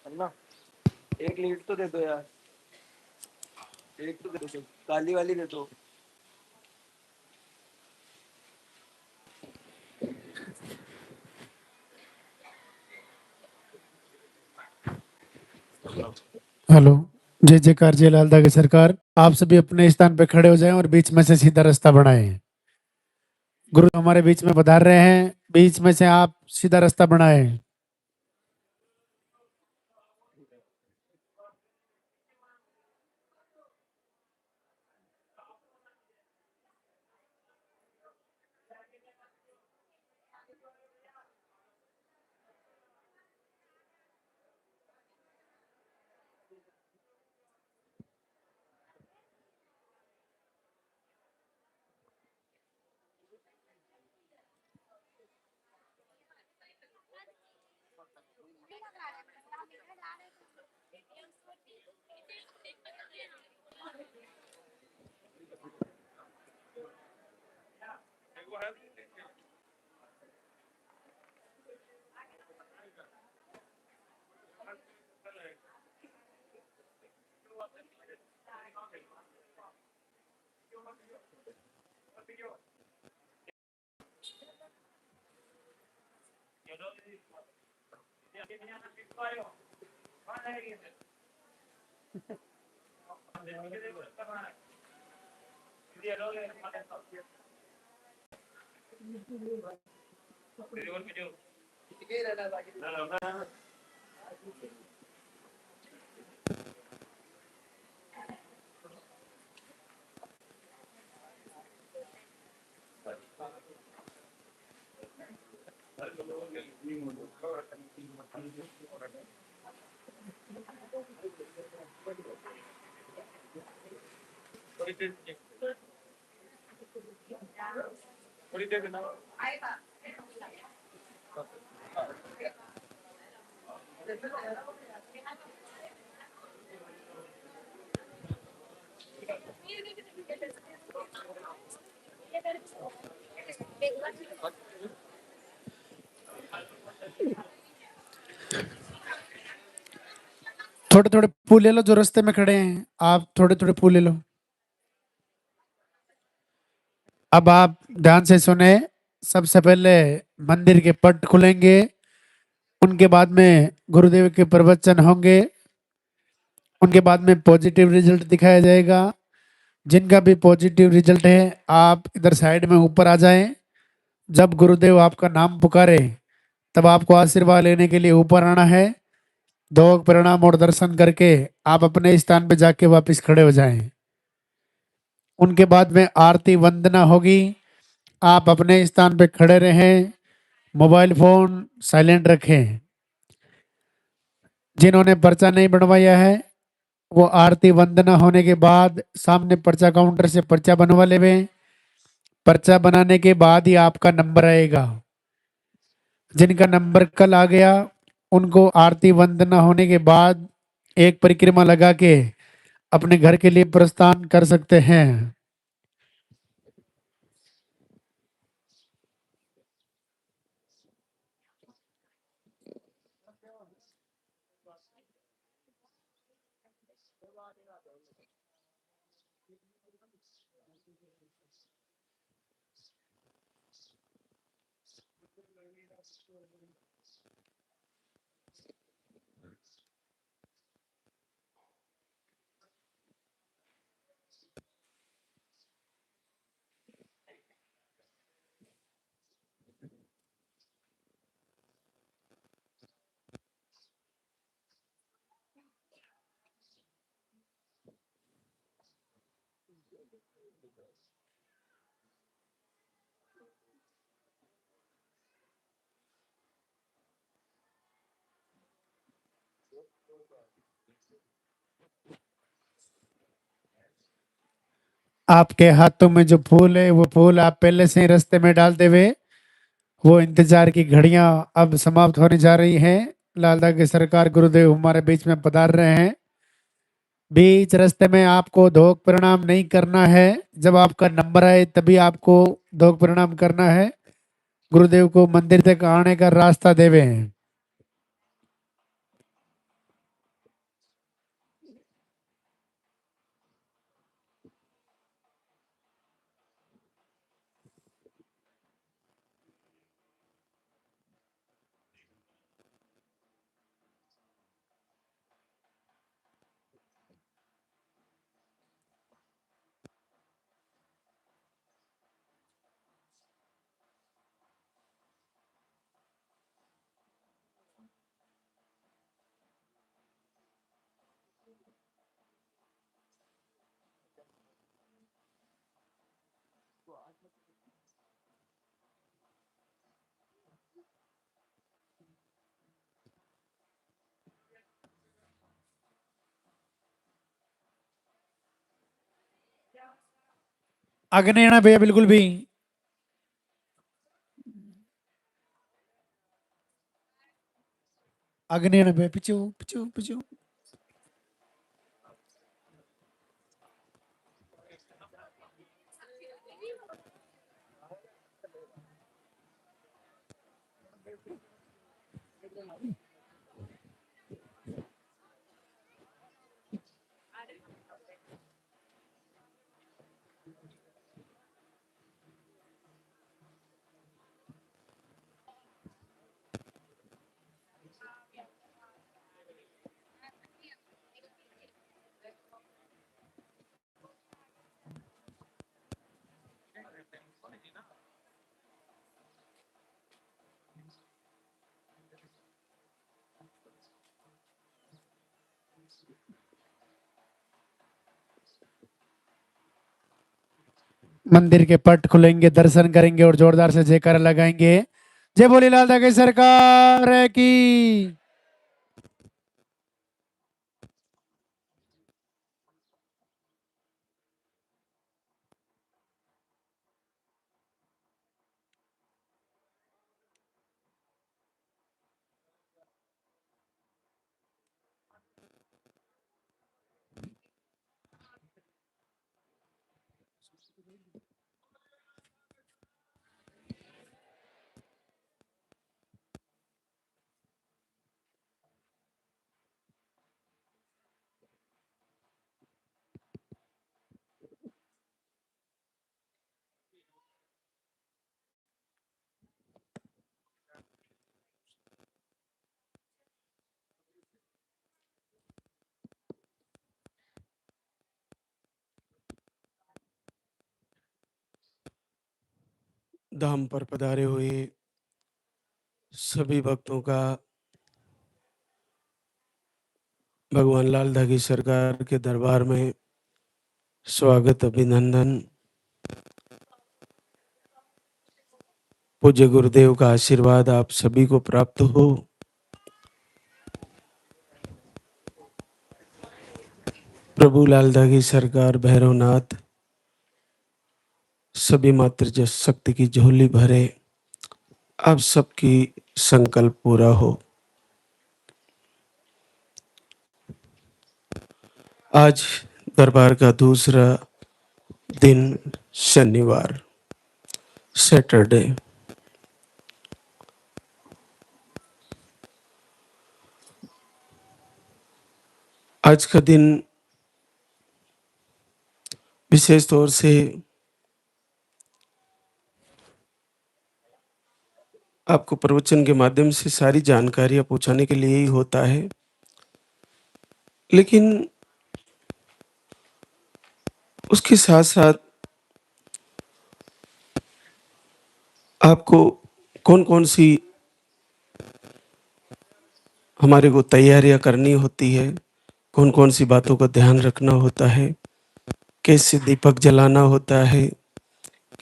है ना। एक लीड तो दे दो यार, एक तो दे दो, काली वाली दे दो। हेलो, जय जयकार, जय लालदा की सरकार। आप सभी अपने स्थान पे खड़े हो जाएं और बीच में से सीधा रास्ता बनाएं। गुरु हमारे बीच में पधार रहे हैं, बीच में से आप सीधा रास्ता बनाएं। थोड़े थोड़े फूल ले लो, जो रास्ते में खड़े हैं आप थोड़े थोड़े फूल ले लो। अब आप ध्यान से सुने। सबसे पहले मंदिर के पट खुलेंगे, उनके बाद में गुरुदेव के प्रवचन होंगे, उनके बाद में पॉजिटिव रिजल्ट दिखाया जाएगा। जिनका भी पॉजिटिव रिजल्ट है आप इधर साइड में ऊपर आ जाएं। जब गुरुदेव आपका नाम पुकारे तब आपको आशीर्वाद लेने के लिए ऊपर आना है। दो प्रणाम और दर्शन करके आप अपने स्थान पे जाके वापस खड़े हो जाएं। उनके बाद में आरती वंदना होगी। आप अपने स्थान पे खड़े रहें, मोबाइल फोन साइलेंट रखें। जिन्होंने पर्चा नहीं बनवाया है वो आरती वंदना होने के बाद सामने पर्चा काउंटर से पर्चा बनवा लेवे। पर्चा बनाने के बाद ही आपका नंबर आएगा। जिनका नंबर कल आ गया उनको आरती वंदना होने के बाद एक परिक्रमा लगा के अपने घर के लिए प्रस्थान कर सकते हैं। आपके हाथों में जो फूल है वो फूल आप पहले से ही रास्ते में डाल देवे। वो इंतजार की घड़ियां अब समाप्त होने जा रही हैं। लालदा की सरकार गुरुदेव हमारे बीच में पधार रहे हैं। बीच रास्ते में आपको धोख प्रणाम नहीं करना है। जब आपका नंबर आए तभी आपको धोख प्रणाम करना है। गुरुदेव को मंदिर तक आने का रास्ता देवे। आगे नहीं आना भैया बिल्कुल भी। आगे नहीं आना भैया, पीछे हो, पीछे हो, पीछे हो। मंदिर के पट खुलेंगे, दर्शन करेंगे और जोरदार से जयकारा लगाएंगे। जय भोले लाल दा की सरकार की। धाम पर पधारे हुए सभी भक्तों का भगवान लाल धागी सरकार के दरबार में स्वागत, अभिनंदन। पूज्य गुरुदेव का आशीर्वाद आप सभी को प्राप्त हो। प्रभु लाल धागी सरकार भैरवनाथ सभी मातृ शक्ति की झोली भरे, आप सबकी संकल्प पूरा हो। आज दरबार का दूसरा दिन, शनिवार, सैटरडे। आज का दिन विशेष तौर से आपको प्रवचन के माध्यम से सारी जानकारियां पहुंचाने के लिए ही होता है, लेकिन उसके साथ साथ आपको कौन कौन सी हमारे को तैयारियां करनी होती है, कौन कौन सी बातों का ध्यान रखना होता है, कैसे दीपक जलाना होता है,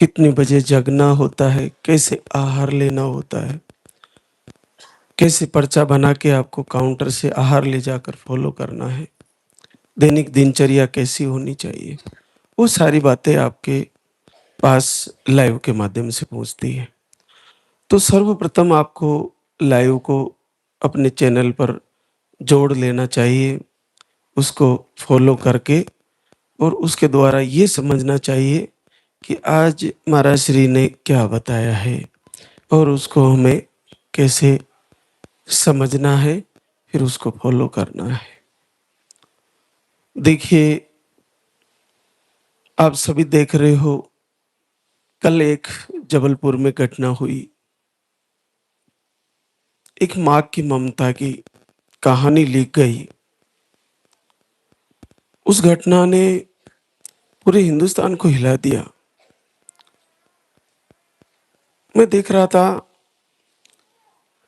कितने बजे जगना होता है, कैसे आहार लेना होता है, कैसे पर्चा बना के आपको काउंटर से आहार ले जाकर फॉलो करना है, दैनिक दिनचर्या कैसी होनी चाहिए, वो सारी बातें आपके पास लाइव के माध्यम से पहुंचती है। तो सर्वप्रथम आपको लाइव को अपने चैनल पर जोड़ लेना चाहिए, उसको फॉलो करके, और उसके द्वारा ये समझना चाहिए कि आज महाराज श्री ने क्या बताया है और उसको हमें कैसे समझना है, फिर उसको फॉलो करना है। देखिए, आप सभी देख रहे हो, कल एक जबलपुर में घटना हुई। एक माँ की ममता की कहानी लिख गई। उस घटना ने पूरे हिंदुस्तान को हिला दिया। मैं देख रहा था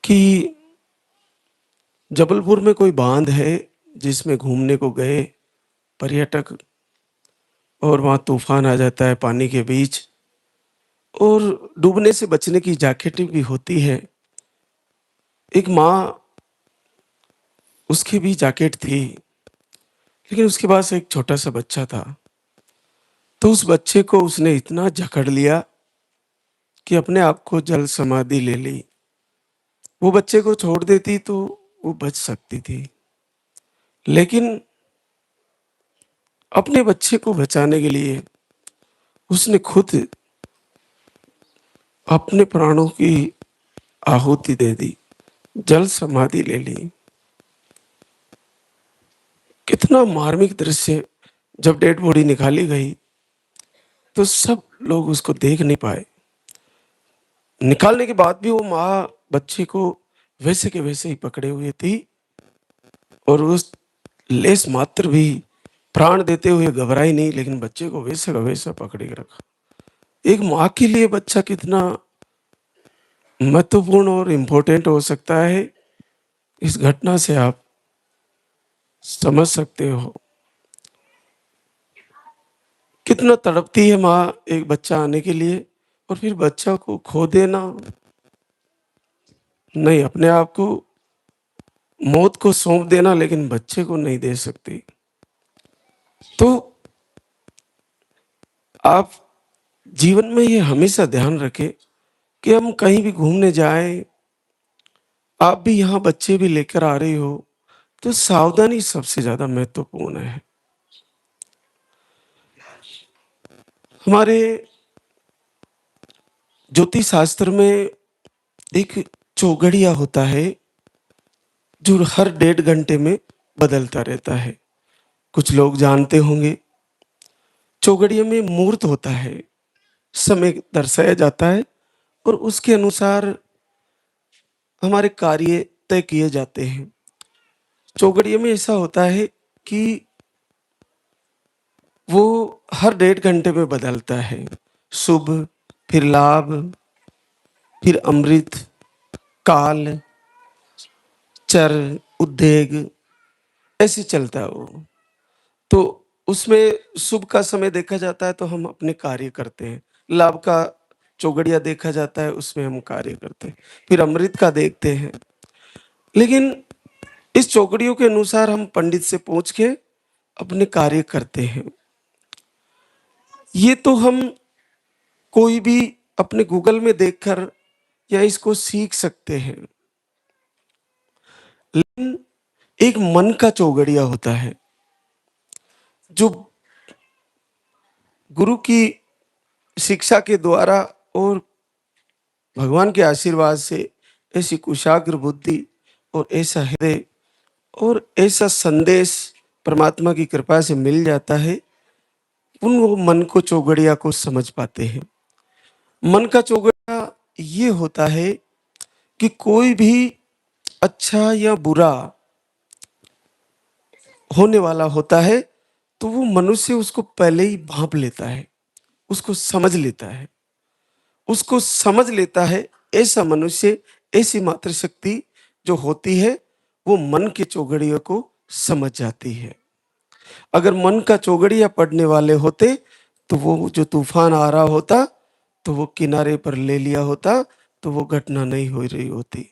कि जबलपुर में कोई बांध है जिसमें घूमने को गए पर्यटक, और वहां तूफान आ जाता है पानी के बीच, और डूबने से बचने की जैकेटें भी होती है। एक माँ, उसकी भी जैकेट थी, लेकिन उसके पास एक छोटा सा बच्चा था। तो उस बच्चे को उसने इतना जकड़ लिया कि अपने आप को जल समाधि ले ली। वो बच्चे को छोड़ देती तो वो बच सकती थी, लेकिन अपने बच्चे को बचाने के लिए उसने खुद अपने प्राणों की आहुति दे दी, जल समाधि ले ली। कितना मार्मिक दृश्य। जब डेड बॉडी निकाली गई तो सब लोग उसको देख नहीं पाए। निकालने के बाद भी वो माँ बच्चे को वैसे के वैसे ही पकड़े हुए थी और उस लेस मात्र भी प्राण देते हुए घबराई नहीं, लेकिन बच्चे को वैसे का वैसा पकड़े के रखा। एक माँ के लिए बच्चा कितना महत्वपूर्ण और इम्पोर्टेंट हो सकता है, इस घटना से आप समझ सकते हो। कितना तड़पती है माँ एक बच्चा आने के लिए, और फिर बच्चा को खो देना, नहीं अपने आप को मौत को सौंप देना, लेकिन बच्चे को नहीं दे सकती। तो आप जीवन में ये हमेशा ध्यान रखें कि हम कहीं भी घूमने जाएं, आप भी यहाँ बच्चे भी लेकर आ रही हो, तो सावधानी सबसे ज्यादा महत्वपूर्ण है। हमारे ज्योतिष शास्त्र में एक चौघड़िया होता है जो हर 1.5 घंटे में बदलता रहता है। कुछ लोग जानते होंगे, चौघड़िया में मुहूर्त होता है, समय दर्शाया जाता है और उसके अनुसार हमारे कार्य तय किए जाते हैं। चौघड़िया में ऐसा होता है कि वो हर 1.5 घंटे में बदलता है। शुभ, फिर लाभ, फिर अमृत, काल, चर, उद्वेग, ऐसे चलता है वो। तो उसमें शुभ का समय देखा जाता है तो हम अपने कार्य करते हैं, लाभ का चौघड़िया देखा जाता है उसमें हम कार्य करते हैं, फिर अमृत का देखते हैं। लेकिन इस चौकड़ियों के अनुसार हम पंडित से पूछ के अपने कार्य करते हैं। ये तो हम कोई भी अपने गूगल में देखकर या इसको सीख सकते हैं, लेकिन एक मन का चौगड़िया होता है जो गुरु की शिक्षा के द्वारा और भगवान के आशीर्वाद से ऐसी कुशाग्र बुद्धि और ऐसा हृदय और ऐसा संदेश परमात्मा की कृपा से मिल जाता है, उन वो मन को चौगड़िया को समझ पाते हैं। मन का चौगड़िया ये होता है कि कोई भी अच्छा या बुरा होने वाला होता है तो वो मनुष्य उसको पहले ही भांप लेता है, उसको समझ लेता है, उसको समझ लेता है। ऐसा मनुष्य, ऐसी मातृशक्ति जो होती है वो मन के चौगड़ियों को समझ जाती है। अगर मन का चौगड़िया पढ़ने वाले होते तो वो जो तूफान आ रहा होता तो वो किनारे पर ले लिया होता, तो वो घटना नहीं हो रही होती।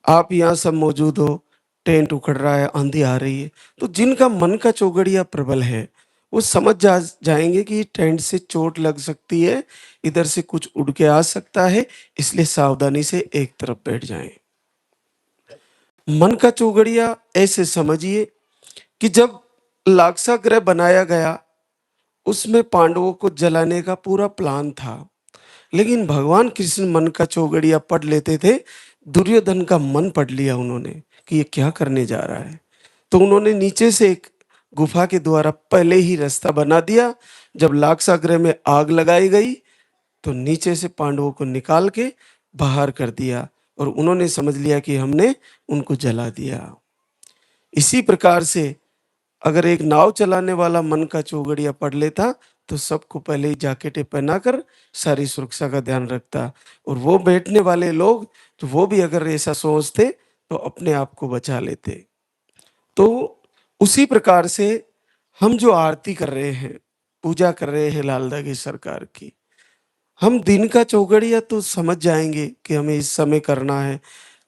आप यहाँ सब मौजूद हो, टेंट उखड़ रहा है, आंधी आ रही है, तो जिनका मन का चौगड़िया प्रबल है वो समझ जाएंगे कि टेंट से चोट लग सकती है, इधर से कुछ उड़ के आ सकता है, इसलिए सावधानी से एक तरफ बैठ जाएं। मन का चौगड़िया ऐसे समझिए कि जब लाक्षागृह बनाया गया उसमें पांडवों को जलाने का पूरा प्लान था, लेकिन भगवान कृष्ण मन का चौगड़िया पढ़ लेते थे। दुर्योधन का मन पढ़ लिया उन्होंने कि ये क्या करने जा रहा है, तो उन्होंने नीचे से एक गुफा के द्वारा पहले ही रास्ता बना दिया। जब लाक्षागृह में आग लगाई गई तो नीचे से पांडवों को निकाल के बाहर कर दिया और उन्होंने समझ लिया कि हमने उनको जला दिया। इसी प्रकार से अगर एक नाव चलाने वाला मन का चौगड़िया पढ़ लेता तो सबको पहले ही जैकेटें पहनाकर सारी सुरक्षा का ध्यान रखता, और वो बैठने वाले लोग तो वो भी अगर ऐसा सोचते तो अपने आप को बचा लेते। तो उसी प्रकार से हम जो आरती कर रहे हैं, पूजा कर रहे हैं लालदा की सरकार की, हम दिन का चौगड़िया तो समझ जाएंगे कि हमें इस समय करना है,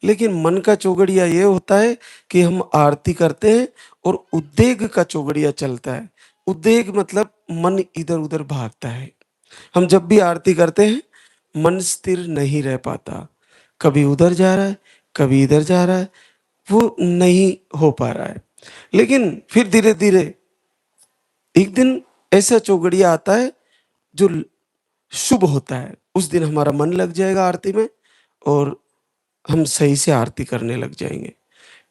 लेकिन मन का चौगड़िया ये होता है कि हम आरती करते हैं और उद्वेग का चौगड़िया चलता है उद्वेग मतलब मन इधर उधर भागता है। हम जब भी आरती करते हैं मन स्थिर नहीं रह पाता, कभी उधर जा रहा है, कभी इधर जा रहा है, वो नहीं हो पा रहा है। लेकिन फिर धीरे धीरे एक दिन ऐसा चौगड़िया आता है जो शुभ होता है। उस दिन हमारा मन लग जाएगा आरती में और हम सही से आरती करने लग जाएंगे।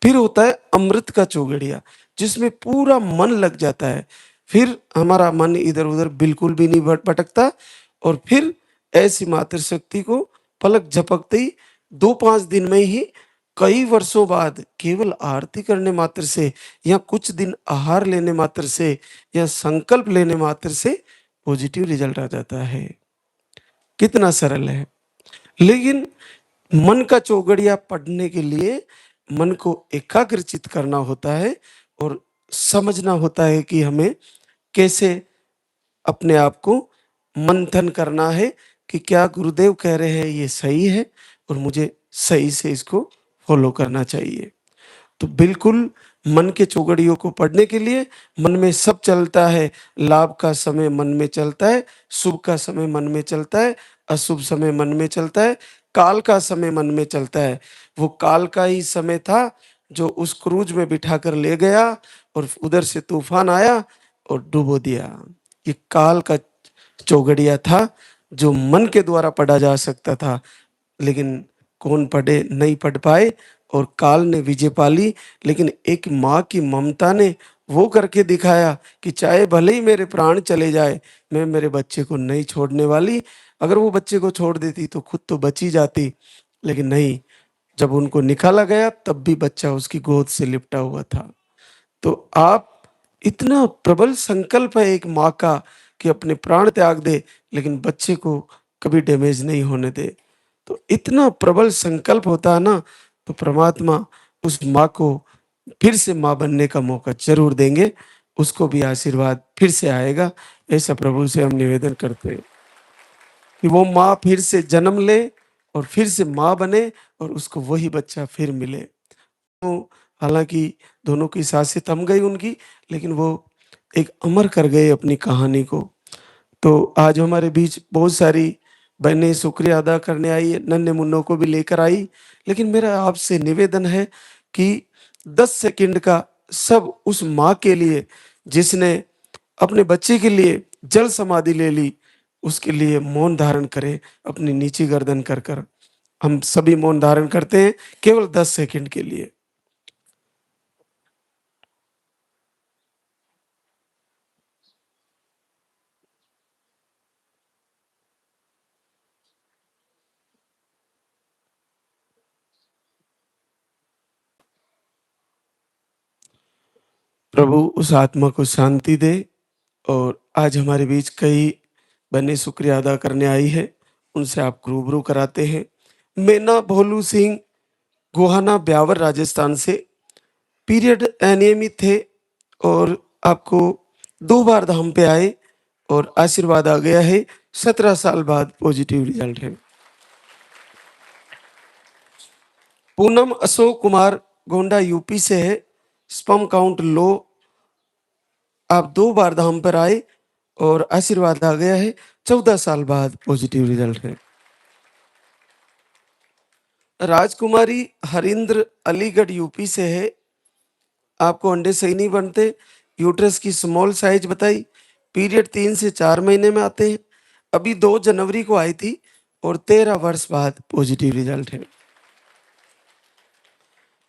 फिर होता है अमृत का चौगड़िया, जिसमें पूरा मन लग जाता है। फिर हमारा मन इधर उधर बिल्कुल भी नहीं भटकता और फिर ऐसी मातृशक्ति को पलक झपकते ही 2-5 दिन में ही कई वर्षों बाद केवल आरती करने मात्र से या कुछ दिन आहार लेने मात्र से या संकल्प लेने मात्र से पॉजिटिव रिजल्ट आ जाता है। कितना सरल है। लेकिन मन का चौगड़िया पढ़ने के लिए मन को एकाग्रचित करना होता है और समझना होता है कि हमें कैसे अपने आप को मंथन करना है कि क्या गुरुदेव कह रहे हैं ये सही है और मुझे सही से इसको फॉलो करना चाहिए। तो बिल्कुल मन के चौगड़ियों को पढ़ने के लिए मन में सब चलता है। लाभ का समय मन में चलता है, शुभ का समय मन में चलता है, अशुभ समय मन में चलता है, काल का समय मन में चलता है। वो काल का ही समय था जो उस क्रूज में बिठा कर ले गया और उधर से तूफान आया और डुबो दिया। ये काल का चौगड़िया था जो मन के द्वारा पढ़ा जा सकता था, लेकिन कौन पढ़े, नहीं पढ़ पाए और काल ने विजय पाली। लेकिन एक माँ की ममता ने वो करके दिखाया कि चाहे भले ही मेरे प्राण चले जाए, मैं मेरे बच्चे को नहीं छोड़ने वाली। अगर वो बच्चे को छोड़ देती तो खुद तो बची जाती, लेकिन नहीं, जब उनको निकाला गया तब भी बच्चा उसकी गोद से लिपटा हुआ था। तो आप, इतना प्रबल संकल्प है एक माँ का कि अपने प्राण त्याग दे लेकिन बच्चे को कभी डैमेज नहीं होने दे। तो इतना प्रबल संकल्प होता है ना, तो परमात्मा उस माँ को फिर से माँ बनने का मौका जरूर देंगे, उसको भी आशीर्वाद फिर से आएगा। ऐसा प्रभु से हम निवेदन करते हैं कि वो माँ फिर से जन्म ले और फिर से माँ बने और उसको वही बच्चा फिर मिले। तो हालांकि दोनों की सांसें थम गई उनकी, लेकिन वो एक अमर कर गए अपनी कहानी को। तो आज हमारे बीच बहुत सारी बहनें शुक्रिया अदा करने आई, नन्हे मुन्नों को भी लेकर आई। लेकिन मेरा आपसे निवेदन है कि 10 सेकंड का सब उस माँ के लिए जिसने अपने बच्चे के लिए जल समाधि ले ली, उसके लिए मौन धारण करें अपनी नीची गर्दन कर कर। हम सभी मौन धारण करते हैं केवल 10 सेकंड के लिए। प्रभु उस आत्मा को शांति दे। और आज हमारे बीच कई बहनें शुक्रिया अदा करने आई है, उनसे आपको रूबरू कराते हैं। मेना भोलू सिंह, गोहाना ब्यावर राजस्थान से, पीरियड अनियमित थे और आपको 2 बार धाम पे आए और आशीर्वाद आ गया है। 17 साल बाद पॉजिटिव रिजल्ट है। पूनम अशोक कुमार, गोंडा यूपी से है, स्पर्म काउंट लो, आप 2 बार धाम पर आए और आशीर्वाद आ गया है। 14 साल बाद पॉजिटिव रिजल्ट है। राजकुमारी हरिंद्र, अलीगढ़ यूपी से है, आपको अंडे सही नहीं बनते, यूट्रस की स्मॉल साइज बताई, पीरियड 3 से 4 महीने में आते हैं, अभी 2 जनवरी को आई थी और 13 वर्ष बाद पॉजिटिव रिजल्ट है।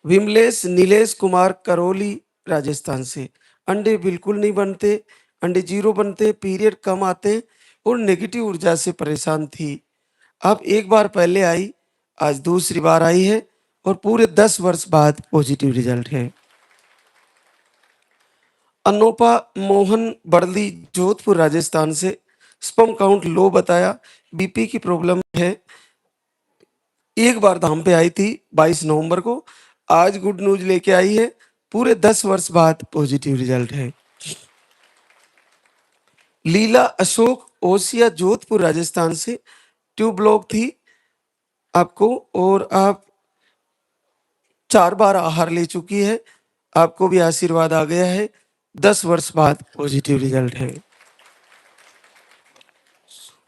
विमलेश नीलेश कुमार, करौली राजस्थान से, अंडे बिल्कुल नहीं बनते, अंडे 0 बनते, पीरियड कम आते और नेगेटिव ऊर्जा से परेशान थी। आप 1 बार पहले आई, आज दूसरी बार आई है और पूरे 10 वर्ष बाद पॉजिटिव रिजल्ट है। अनोपा मोहन बड़ली, जोधपुर राजस्थान से, स्पर्म काउंट लो बताया, बीपी की प्रॉब्लम है, 1 बार धाम पे आई थी 22 नवंबर को, आज गुड न्यूज लेके आई है, पूरे 10 वर्ष बाद पॉजिटिव रिजल्ट है। लीला अशोक, ओसिया, जोधपुर राजस्थान से, ट्यूब ब्लॉक थी आपको और आप 4 बार आहार ले चुकी है, आपको भी आशीर्वाद आ गया है 10 वर्ष बाद पॉजिटिव रिजल्ट है।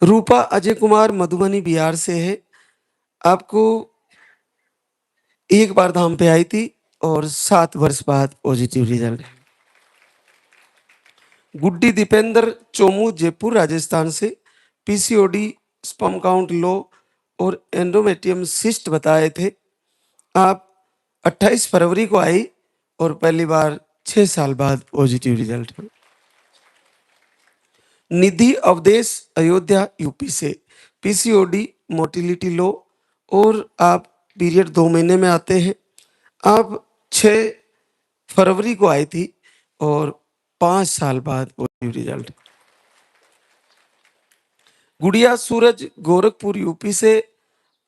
रूपा अजय कुमार मधुबनी बिहार से है। आपको एक बार धाम पे आई थी और 7 वर्ष बाद पॉजिटिव रिजल्ट है। गुड्डी दीपेंद्र चोमू जयपुर राजस्थान से पीसीओडी, स्पर्म काउंट लो और एंडोमेट्रियम सिस्ट बताए थे। आप 28 फरवरी को आई और पहली बार 6 साल बाद पॉजिटिव रिजल्ट है। निधि अवधेश अयोध्या यूपी से पीसीओडी, मोटिलिटी लो और आप पीरियड 2 महीने में आते हैं। आप 6 फरवरी को आई थी और 5 साल बाद पॉजिटिव रिजल्ट। गुड़िया सूरज गोरखपुर यूपी से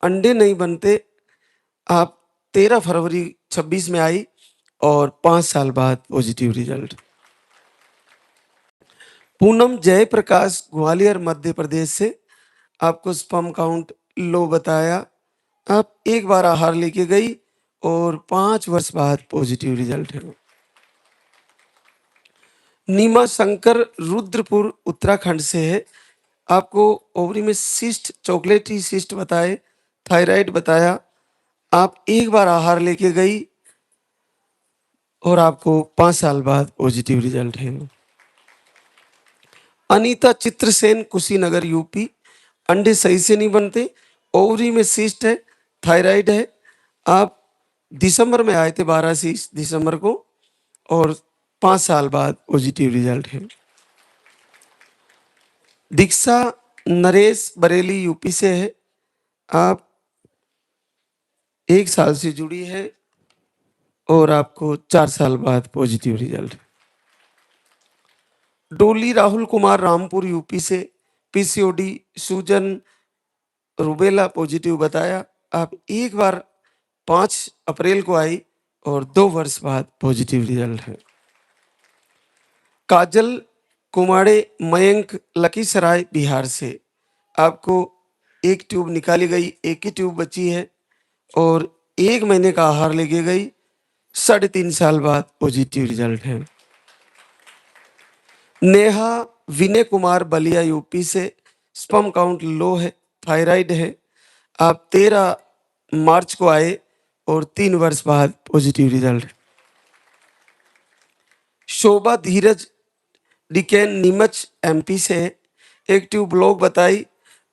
अंडे नहीं बनते। आप 13 फरवरी 26 में आई और 5 साल बाद पॉजिटिव रिजल्ट। पूनम जयप्रकाश ग्वालियर मध्य प्रदेश से आपको स्पर्म काउंट लो बताया। आप एक बार आहार लेके गई और 5 वर्ष बाद पॉजिटिव रिजल्ट है। नीमा शंकर रुद्रपुर उत्तराखंड से है। आपको ओवरी में सिस्ट, चॉकलेटी सिस्ट बताए, थायराइड बताया। आप एक बार आहार लेके गई और आपको 5 साल बाद पॉजिटिव रिजल्ट है। अनीता चित्रसेन कुशीनगर यूपी, अंडे सही से नहीं बनते, ओवरी में सिस्ट है, थायराइड है। आप दिसंबर में आए थे 12 दिसंबर को और 5 साल बाद पॉजिटिव रिजल्ट है। दीक्षा नरेश बरेली यूपी से है। आप 1 साल से जुड़ी है और आपको 4 साल बाद पॉजिटिव रिजल्ट है। डोली राहुल कुमार रामपुर यूपी से पीसीओडी, सूजन, रूबेला पॉजिटिव बताया। आप एक बार 5 अप्रैल को आई और 2 वर्ष बाद पॉजिटिव रिजल्ट है। काजल कुमारे मयंक लखीसराय बिहार से आपको एक ट्यूब निकाली गई, एक ही ट्यूब बची है और 1 महीने का आहार लेके गई। 3.5 साल बाद पॉजिटिव रिजल्ट है। नेहा विनय कुमार बलिया यूपी से स्पर्म काउंट लो है, थायराइड है। आप 13 मार्च को आए और 3 वर्ष बाद पॉजिटिव रिजल्ट। शोभा धीरज डिकेन नीमच एमपी से है। एक ट्यूब ब्लॉक बताई,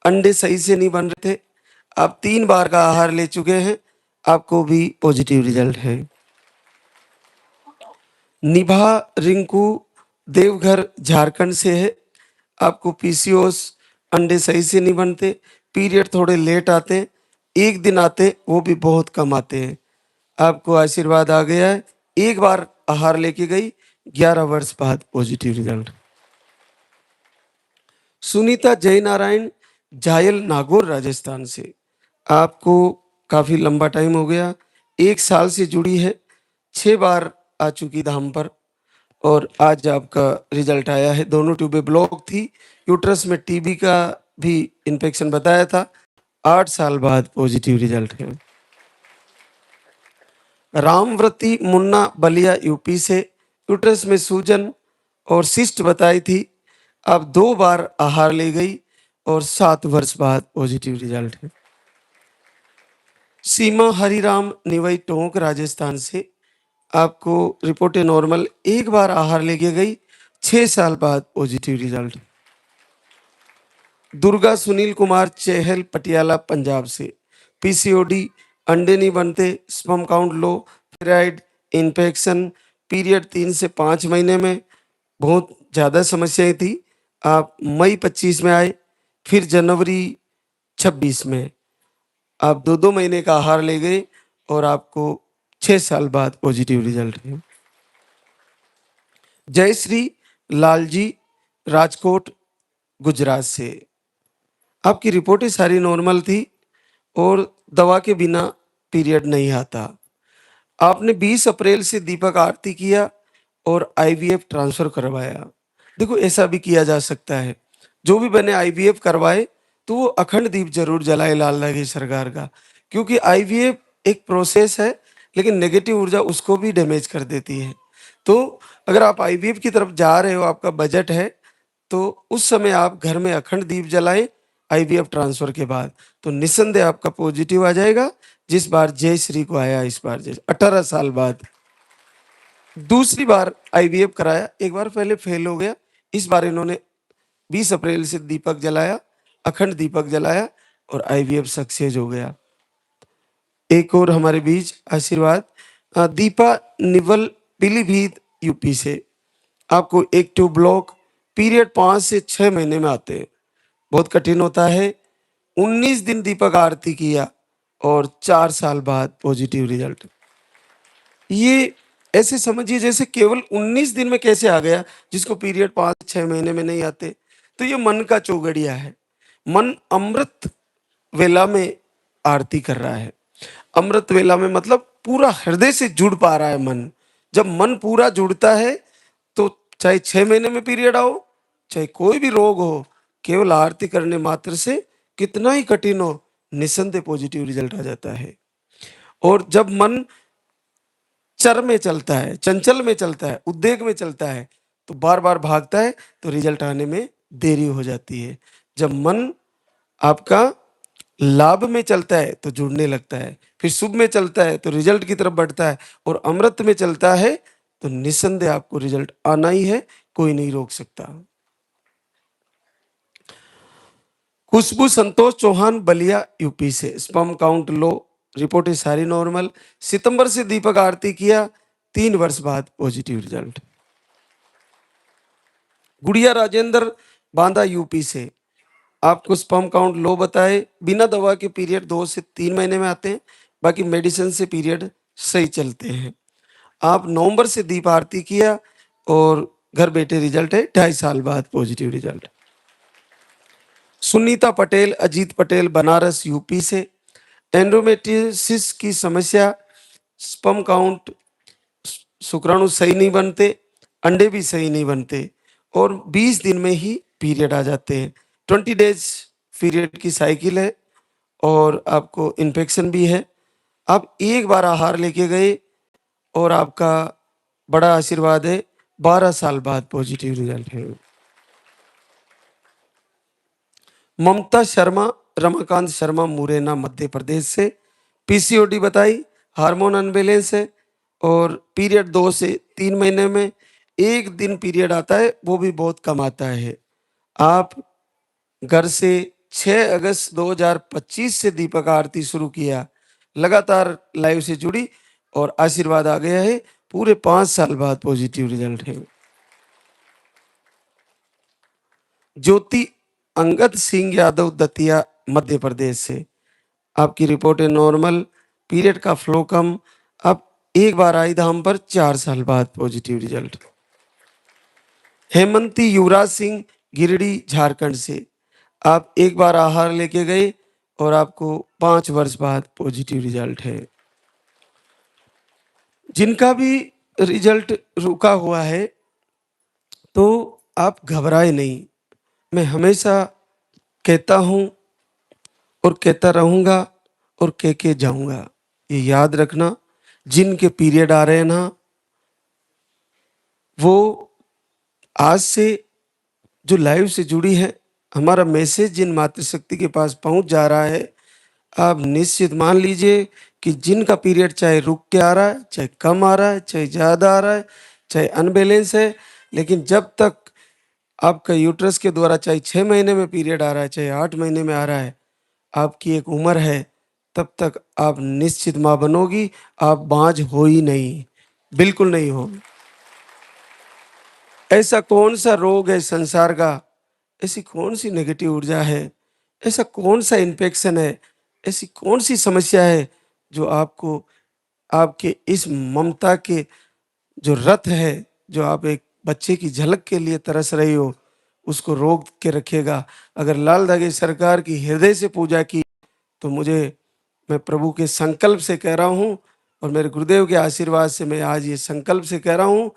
अंडे सही से नहीं बन रहे थे। आप 3 बार का आहार ले चुके हैं, आपको भी पॉजिटिव रिजल्ट है। निभा रिंकू देवघर झारखंड से है। आपको पीसीओस, अंडे सही से नहीं बनते, पीरियड थोड़े लेट आते हैं, 1 दिन आते वो भी बहुत कम आते हैं। आपको आशीर्वाद आ गया है, एक बार आहार लेके गई, 11 वर्ष बाद पॉजिटिव रिजल्ट। सुनीता जयनारायण झायल नागौर राजस्थान से आपको काफी लंबा टाइम हो गया, 1 साल से जुड़ी है, 6 बार आ चुकी धाम पर और आज आपका रिजल्ट आया है। दोनों ट्यूबें ब्लॉक थी, यूट्रस में टीबी का भी इन्फेक्शन बताया था। 8 साल बाद पॉजिटिव रिजल्ट है। रामव्रती मुन्ना बलिया यूपी से यूट्रस में सूजन और सिस्ट बताई थी। अब 2 बार आहार ले गई और 7 वर्ष बाद पॉजिटिव रिजल्ट है। सीमा हरिराम निवई टोंक राजस्थान से आपको रिपोर्ट है नॉर्मल, 1 बार आहार लेके गई, 6 साल बाद पॉजिटिव रिजल्ट। दुर्गा सुनील कुमार चहल पटियाला पंजाब से पीसीओडी, अंडे नहीं बनते, sperm count low, thyroid, infection, period 3 से 5 महीने में, बहुत ज़्यादा समस्याएं थी। आप मई 25 में आए, फिर जनवरी 26 में आप 2-2 महीने का आहार ले गए और आपको 6 साल बाद पॉजिटिव रिजल्ट है। जयश्री लालजी राजकोट गुजरात से आपकी रिपोर्टें सारी नॉर्मल थी और दवा के बिना पीरियड नहीं आता। आपने 20 अप्रैल से दीपक आरती किया और आईवीएफ ट्रांसफर करवाया। देखो ऐसा भी किया जा सकता है, जो भी बने आईवीएफ करवाए तो वो अखंड दीप जरूर जलाए लाल लगे सरकार का, क्योंकि आईवीएफ एक प्रोसेस है लेकिन नेगेटिव ऊर्जा उसको भी डैमेज कर देती है। तो अगर आप आईवीएफ की तरफ जा रहे हो, आपका बजट है, तो उस समय आप घर में अखंड दीप जलाएं आईवीएफ ट्रांसफर के बाद, तो निस्संदेह आपका पॉजिटिव आ जाएगा। जिस बार जय श्री को आया, इस बार जय 18 साल बाद दूसरी बार आईवीएफ कराया, एक बार पहले फेल हो गया, इस बार इन्होंने 20 अप्रैल से दीपक जलाया, अखंड दीपक जलाया और आईवीएफ सक्सेस हो गया। एक और हमारे बीच आशीर्वाद दीपा निवल पीलीभीत यूपी से। आपको एक ट्यूब ब्लॉक पीरियड 5 से 6 महीने में आते हैं, बहुत कठिन होता है। 19 दिन दीपक आरती किया और 4 साल बाद पॉजिटिव रिजल्ट। ये ऐसे समझिए जैसे केवल 19 दिन में कैसे आ गया, जिसको पीरियड 5-6 महीने में नहीं आते। तो ये मन का चौगड़िया है। मन अमृत वेला में आरती कर रहा है। अमृत वेला में मतलब पूरा हृदय से जुड़ पा रहा है मन। जब मन पूरा जुड़ता है तो चाहे 6 महीने में पीरियड आओ, चाहे कोई भी रोग हो, केवल आरती करने मात्र से कितना ही कठिन हो, निस्संदेह पॉजिटिव रिजल्ट आ जाता है। और जब मन चर में चलता है, चंचल में चलता है, उद्वेग में चलता है, तो बार बार भागता है, तो रिजल्ट आने में देरी हो जाती है। जब मन आपका लाभ में चलता है तो जुड़ने लगता है, फिर शुभ में चलता है तो रिजल्ट की तरफ बढ़ता है, और अमृत में चलता है तो निस्संदेह आपको रिजल्ट आना ही है, कोई नहीं रोक सकता। खुशबू संतोष चौहान बलिया यूपी से, स्पर्म काउंट लो, रिपोर्ट है सारी नॉर्मल। सितंबर से दीपक आरती किया, 3 वर्ष बाद पॉजिटिव रिजल्ट। गुड़िया राजेंद्र बांदा यूपी से, आपको स्पर्म काउंट लो बताए, बिना दवा के पीरियड 2 से 3 महीने में आते हैं, बाकी मेडिसिन से पीरियड सही चलते हैं। आप नवंबर से दीप आरती किया और घर बैठे रिजल्ट है 2.5 साल बाद positive result. Sunita Patel Ajit Patel Banaras UP से, एंडोमेट्रियोसिस की समस्या, स्पर्म काउंट, शुक्राणु सही नहीं बनते, अंडे भी सही नहीं बनते, और 20 दिन में ही पीरियड आ जाते हैं। 20 डेज पीरियड की साइकिल है और आपको इन्फेक्शन भी है। आप एक बार आहार लेके गए और आपका बड़ा आशीर्वाद है, 12 साल बाद पॉजिटिव रिजल्ट है। ममता शर्मा रमाकांत शर्मा मुरैना मध्य प्रदेश से, पीसीओडी बताई, हार्मोन अनबैलेंस है और पीरियड 2 से 3 महीने में 1 दिन पीरियड आता है, वो भी बहुत कम आता है। आप घर से 6 अगस्त 2025 से दीपक आरती शुरू किया, लगातार लाइव से जुड़ी और आशीर्वाद आ गया है, पूरे 5 साल बाद पॉजिटिव रिजल्ट है। ज्योति अंगद सिंह यादव दतिया मध्य प्रदेश से, आपकी रिपोर्ट है नॉर्मल, पीरियड का फ्लो कम, आप एक बार आई धाम पर 4 साल बाद पॉजिटिव रिजल्ट। हेमंती युवराज सिंह गिरिडीह झारखंड से, आप एक बार आहार लेके गए और आपको 5 वर्ष बाद पॉजिटिव रिजल्ट है। जिनका भी रिजल्ट रुका हुआ है तो आप घबराए नहीं। मैं हमेशा कहता हूं और कहता रहूंगा और कह के जाऊंगा, ये याद रखना, जिनके पीरियड आ रहे हैं ना, वो आज से जो लाइव से जुड़ी है, हमारा मैसेज जिन मातृशक्ति के पास पहुंच जा रहा है, आप निश्चित मान लीजिए कि जिनका पीरियड चाहे रुक के आ रहा है, चाहे कम आ रहा है, चाहे ज़्यादा आ रहा है, चाहे अनबैलेंस है, लेकिन जब तक आपका यूट्रस के द्वारा चाहे 6 महीने में पीरियड आ रहा है, चाहे 8 महीने में आ रहा है, आपकी एक उम्र है, तब तक आप निश्चित माँ बनोगी, आप बांझ हो ही नहीं, बिल्कुल नहीं हो। ऐसा कौन सा रोग है संसार का, ऐसी कौन सी नेगेटिव ऊर्जा है, ऐसा कौन सा इन्फेक्शन है, ऐसी कौन सी समस्या है जो आपको आपके इस ममता के जो रथ है, जो आप एक बच्चे की झलक के लिए तरस रही हो, उसको रोक के रखेगा। अगर लाल धागे सरकार की हृदय से पूजा की तो मैं प्रभु के संकल्प से कह रहा हूँ और मेरे गुरुदेव के आशीर्वाद से मैं आज ये संकल्प से कह रहा हूँ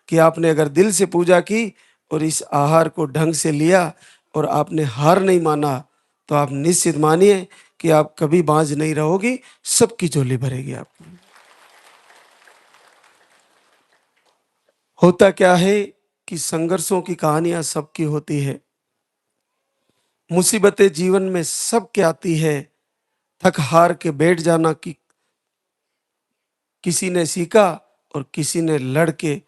कि आपने अगर दिल से पूजा की और इस आहार को ढंग से लिया और आपने हार नहीं माना, तो आप निश्चित मानिए कि आप कभी बांझ नहीं रहोगी, सबकी झोली भरेगी आपकी। होता क्या है कि संघर्षों की कहानियां सबकी होती है, मुसीबतें जीवन में सबके आती है। थक हार के बैठ जाना कि किसी ने सीखा और किसी ने लड़ के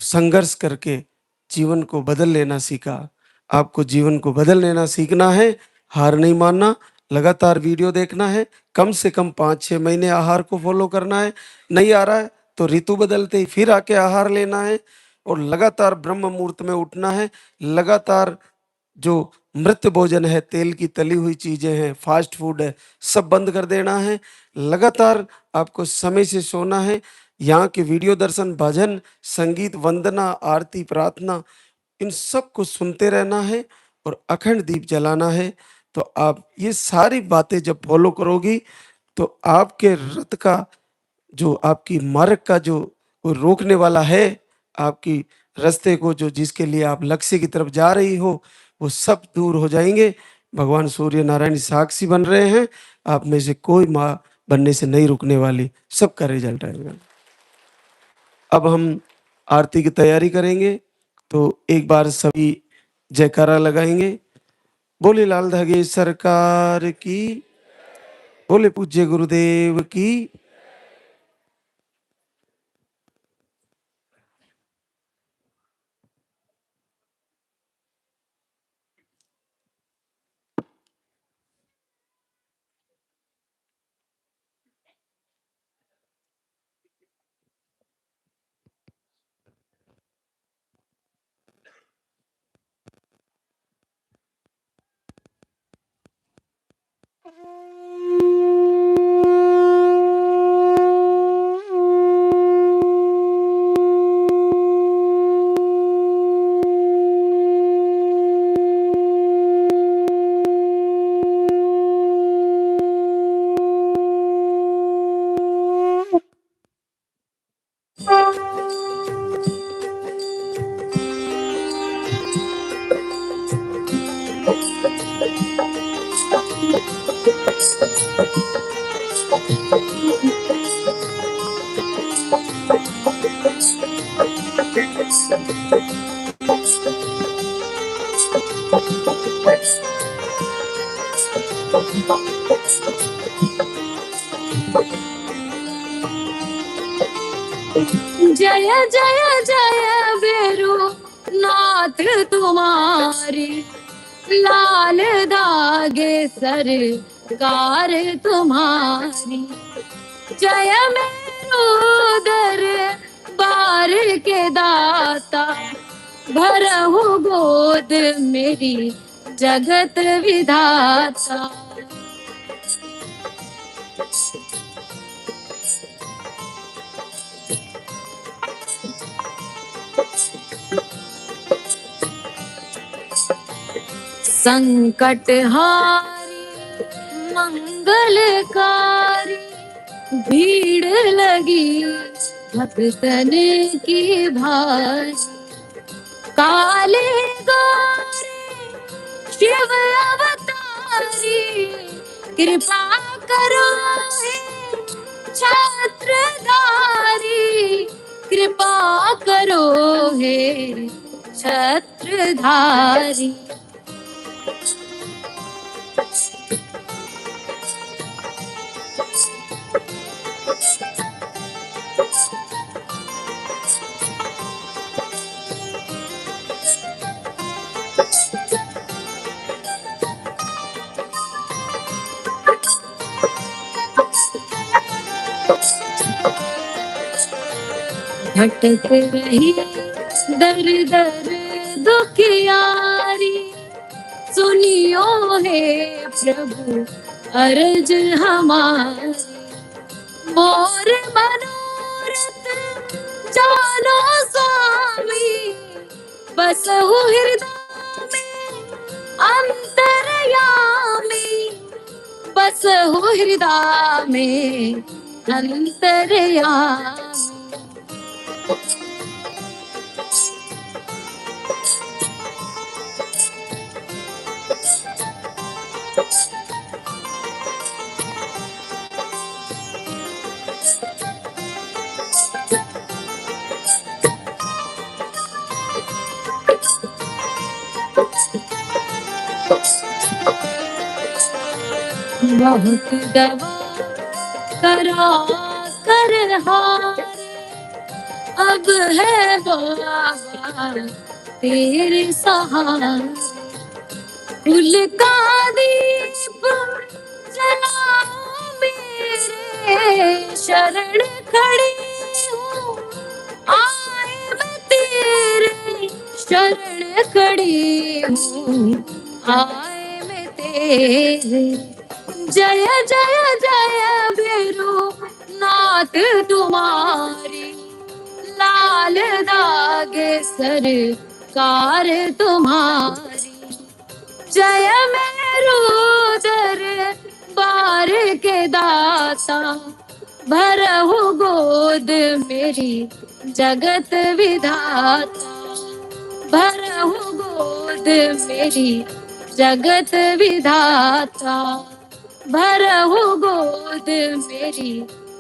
संघर्ष करके जीवन को बदल लेना सीखा। आपको जीवन को बदल लेना सीखना है, हार नहीं मानना, लगातार वीडियो देखना है, कम से कम 5-6 महीने आहार को फॉलो करना है। नहीं आ रहा है तो ऋतु बदलते ही फिर आके आहार लेना है और लगातार ब्रह्म मुहूर्त में उठना है। लगातार जो मृत भोजन है, तेल की तली हुई चीजें हैं, फास्ट फूड है, सब बंद कर देना है। लगातार आपको समय से सोना है। यहाँ के वीडियो दर्शन, भजन, संगीत, वंदना, आरती, प्रार्थना, इन सब को सुनते रहना है और अखंड दीप जलाना है। तो आप ये सारी बातें जब फॉलो करोगी तो आपके रथ का, जो आपकी मार्ग का जो वो रोकने वाला है, आपकी रास्ते को, जो जिसके लिए आप लक्ष्य की तरफ जा रही हो, वो सब दूर हो जाएंगे। भगवान सूर्य नारायण साक्षी बन रहे हैं, आप में से कोई माँ बनने से नहीं रुकने वाली, सबका रिजल्ट आएगा। अब हम आरती की तैयारी करेंगे, तो एक बार सभी जयकारा लगाएंगे। बोले लाल धागे सरकार की, बोले पूज्य गुरुदेव की। जय जय जय बेरू नाथ तुम्हारी, लाल दागे सरकार तुम्हारी। जय मेरो दर बार के दाता, भरहु गोद मेरी जगत विधाता। संकट हारी मंगलकारी, भीड़ लगी भक्तन की भारी। काले गौरी शिव अवतारी, कृपा करो हे छत्रधारी, कृपा करो हे छत्रधारी। भटक रही दर दर दुखियारी, सुनियो हे प्रभु अर्ज हमारी। मोर मनोरथ जानो स्वामी, बसहु हृदय में अंतरयामी, बसहु हृदय में अंतरयामी। बहुत दवा करा कर हारे, अब है बाबा तेरे सहारे। फूल का दीप जलाओ मेरे शरण खड़ी हूँ, आए मैं तेरे शरण खड़ी हूँ, आए मैं तेरे। जय जय जय भैरो नाथ तुम्हारी, लाल दाग सरकार तुम्हारी। जय मेरो दर बार के दाता, भरहु गोद मेरी जगत विधाता, भरहु गोद मेरी जगत विधाता, भरहु गोद मेरी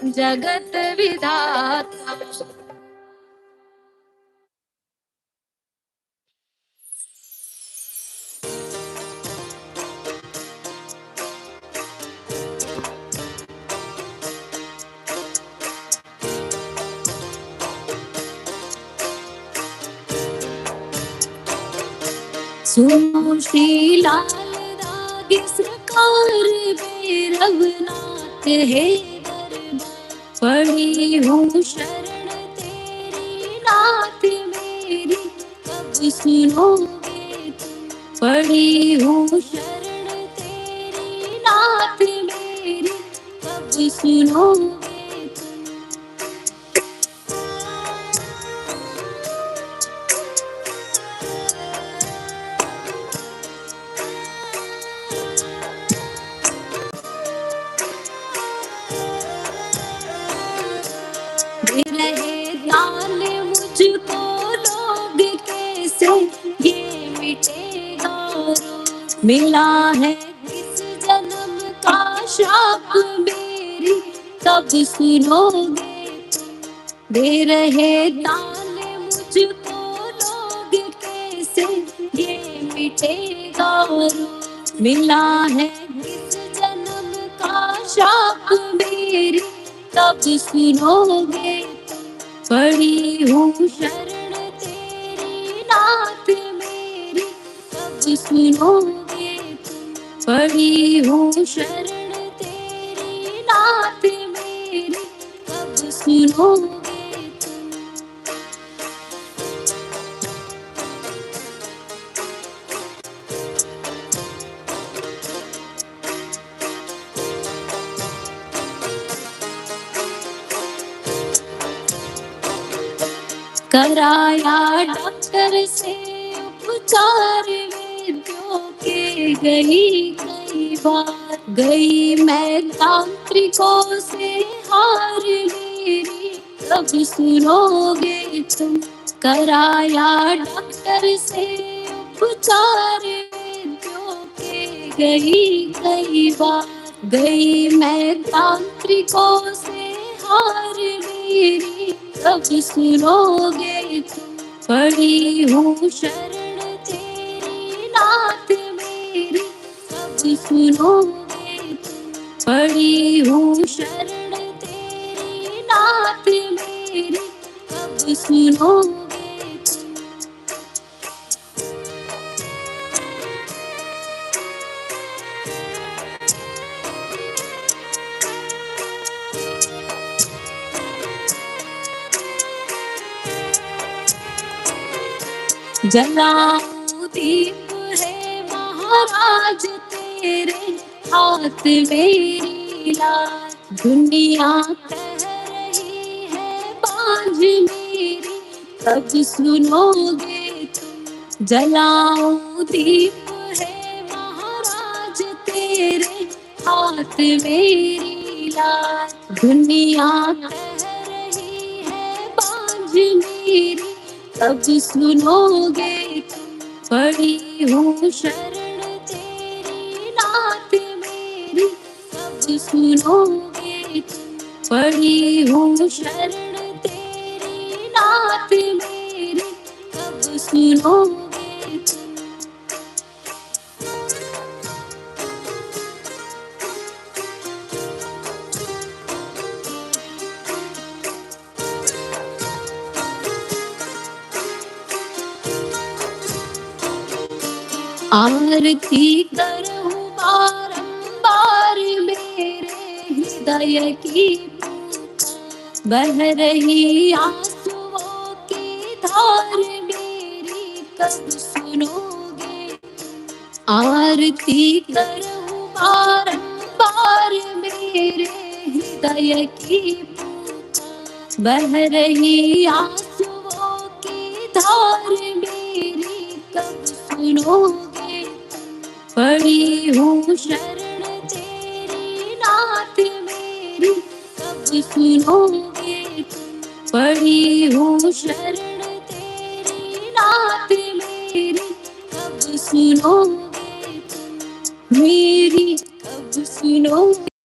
जगत विधाता। सुनो श्री लाल दाग सरकार भैरवनाथ है दरबार, पड़ी हूँ शरण तेरी नाथ मेरी, कब सुनोगे तुम। पड़ी हूँ शरण तेरी नाथ मेरी, कब सुनोगे तुम। दे रहे दान मुझको लोग कैसे, ये मिटेगा रोग। मिला है किस जन्म का शाप मेरी, कब सुनोगे तुम। दे रहे दान मुझको लोग कैसे, ये मिटेगा रोग। मिला है किस जन्म का शाप मेरी, कब सुनोगे तुम। पड़ी हूँ शरण तेरी नाथ मेरी, कब सुनोगे तुम। पड़ी हूँ शरण तेरी नाथ मेरी, कब सुनोगे तुम। कराया डॉक्टर से उपचार वेद्यों के, गई कई बार गई मैं तांत्रिकों से हार मेरी, कब सुनोगे तुम। कराया डॉक्टर से उपचार वेद्यों के, गई कई बार गई मैं तांत्रिकों से हार मेरी, कब सुनोगे तुम। पड़ी हूँ शरण तेरी नाथ मेरी, कब सुनोगे तुम। पड़ी हूँ शरण तेरी नाथ मेरी, कब सुनोगे तुम। जलाऊं दीप है महाराज तेरे हाथ मेरी लाज, दुनिया कह रही है बांझ मेरी, कब सुनोगे तुम। जलाऊं दीप है महाराज तेरे हाथ मेरी लाज, दुनिया कह रही है बांझ मेरी, कब सुनोगे तुम। पड़ी हूँ शरण तेरी नाथ मेरी, कब सुनोगे तुम। पड़ी हूँ शरण तेरी नाथ मेरी, कब सुनोगे तुम। आरती करूं बारंबार मेरे हृदय की बह रही आंसुओं की धार मेरी कब सुनोगे। आरती करूं बारंबार मेरे हृदय की बह रही आंसुओं की धार मेरी कब सुनोगे। पड़ी हूँ शरण तेरी नाथ मेरी कब सुनोगे। पड़ी हूँ शरण तेरी नाथ मेरी कब सुनोगे। मेरी कब सुनोगे।